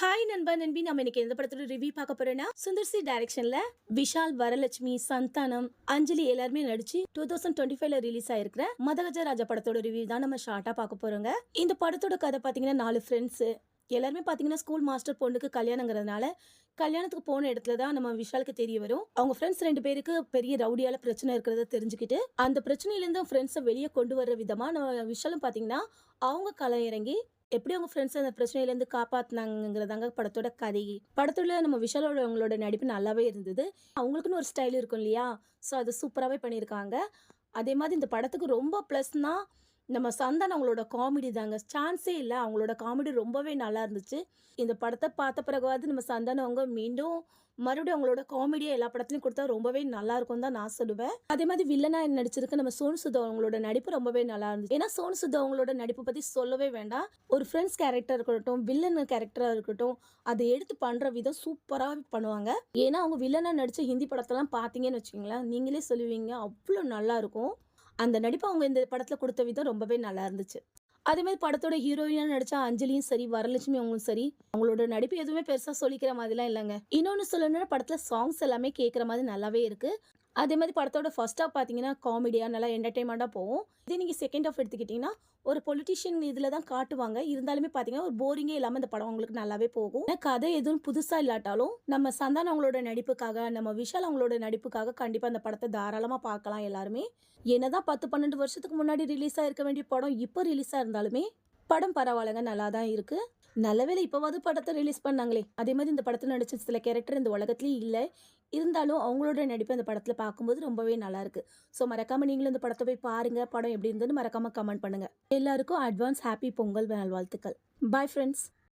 Hi நண்பா நண்பி, நம்ம இன்னைக்கு எந்த படத்தோட ரிவ்யூ பார்க்க போறோம்னா சுந்தர் சி டைரக்ஷன்ல விஷால், வரலட்சுமி, சந்தானம், அஞ்சலி எல்லாருமே நடிச்சு 2025ல ரிலீஸ் ஆயிருக்கிற மதகஜ ராஜா படத்தோட ரிவ்யூ தான் நம்ம ஷார்ட்டா பார்க்க போறோங்க. இந்த படத்தோட கதை பாத்தீங்கன்னா 4 ஃப்ரெண்ட்ஸ் எல்லாருமே பாத்தீங்கன்னா ஸ்கூல் மாஸ்டர் பொண்ணுக்கு கல்யாணங்கிறதுனால கல்யாணத்துக்கு போன இடத்துல தான் நம்ம விஷாலுக்கு தெரிய வரும். அவங்க ஃப்ரெண்ட்ஸ் 2 பேருக்கு பெரிய ரவுடியால பிரச்சனை இருக்கிறத தெரிஞ்சுக்கிட்டு அந்த பிரச்சனையில இருந்து ஃப்ரெண்ட்ஸை வெளியே கொண்டு வர்ற விதமா நம்ம விஷாலும் பாத்தீங்கன்னா அவங்க களம் இறங்கி எப்படி அவங்க ஃப்ரெண்ட்ஸ் அந்த பிரச்சனையிலேருந்து காப்பாத்தினாங்கிறதாங்க படத்தோட கதை. படத்துல நம்ம விஷாலோட அவங்களோட நடிப்பு நல்லாவே இருந்தது. அவங்களுக்குன்னு ஒரு ஸ்டைல் இருக்கும் இல்லையா, ஸோ அது சூப்பராகவே பண்ணியிருக்காங்க. அதே மாதிரி இந்த படத்துக்கு ரொம்ப ப்ளஸ்னா நம்ம சந்தானம் அவங்களோட காமெடி தாங்க. சான்ஸே இல்லை, அவங்களோட காமெடி ரொம்பவே நல்லா இருந்துச்சு. இந்த படத்தை பார்த்த பிறகுவாது நம்ம சந்தானம் அவங்க மீண்டும் மறுபடியும் அவங்களோட காமெடியை எல்லா படத்துலையும் கொடுத்தா ரொம்பவே நல்லா இருக்கும் தான் நான் சொல்லுவேன். அதே மாதிரி வில்லனா நடிச்சிருக்க நம்ம சோனு சூத் அவங்களோட நடிப்பு ரொம்பவே நல்லா இருந்துச்சு. ஏன்னா சோனு சூத் அவங்களோட நடிப்பு பற்றி சொல்லவே வேண்டாம். ஒரு ஃப்ரெண்ட்ஸ் கேரக்டர் இருக்கட்டும், வில்லன் கேரக்டராக இருக்கட்டும், அதை எடுத்து பண்ணுற விதம் சூப்பராக பண்ணுவாங்க. ஏன்னா அவங்க வில்லனா நடித்த ஹிந்தி படத்தெல்லாம் பார்த்தீங்கன்னு வச்சுக்கோங்களேன், நீங்களே சொல்லுவீங்க அவ்வளோ நல்லா இருக்கும். அந்த நடிப்பு அவங்க இந்த படத்தில் கொடுத்த விதம் ரொம்பவே நல்லா இருந்துச்சு. அதே மாதிரி படத்தோட ஹீரோயினா நடிச்ச அஞ்சலியும் சரி, வரலட்சுமி அவங்களும் சரி, அவங்களோட நடிப்பு எதுவுமே பெருசா சொல்லிக்கிற மாதிரிலாம் இல்லைங்க. இன்னொன்னு சொல்லணும்னா படத்துல சாங்ஸ் எல்லாமே கேட்குற மாதிரி நல்லாவே இருக்கு. அதே மாதிரி படத்தோட ஃபர்ஸ்ட் ஹாஃப் பார்த்தீங்கன்னா காமெடியா நல்லா என்டர்டைன்மெண்ட்டாக போகும். இதே நீங்கள் செகண்ட் ஹாஃப் எடுத்துக்கிட்டிங்கன்னா ஒரு பொலிட்டிஷியன் இதில் தான் காட்டுவாங்க. இருந்தாலுமே பார்த்தீங்கன்னா ஒரு போரிங்கே இல்லாமல் இந்த படம் உங்களுக்கு நல்லாவே போகும். கதை எதுவும் புதுசாக இல்லாட்டாலும் நம்ம சந்தானம் அவங்களோட நடிப்புக்காக, நம்ம விஷால் அவங்களோட நடிப்புக்காக கண்டிப்பாக அந்த படத்தை தாராளமாக பார்க்கலாம் எல்லாருமே. என்னதான் 10-12 வருஷத்துக்கு முன்னாடி ரிலீஸ் ஆயிருக்க வேண்டிய படம் இப்போ ரிலீஸாக இருந்தாலுமே படம் பரவாயில்லைங்க, நல்லா தான் இருக்கு. நல்லவேளை இப்போவாது படத்தை ரிலீஸ் பண்ணாங்களே. அதே மாதிரி இந்த படத்தில் நடிச்ச சில கேரக்டர் இந்த உலகத்துலேயும் இல்லை. இருந்தாலும் அவங்களோட நடிப்பு அந்த படத்தில் பார்க்கும்போது ரொம்பவே நல்லா இருக்கு. ஸோ மறக்காம நீங்களும் இந்த படத்தை போய் பாருங்க. படம் எப்படி இருந்ததுன்னு மறக்காம கமெண்ட் பண்ணுங்க. எல்லாருக்கும் அட்வான்ஸ் ஹாப்பி பொங்கல் நல்வாழ்த்துக்கள். Bye friends.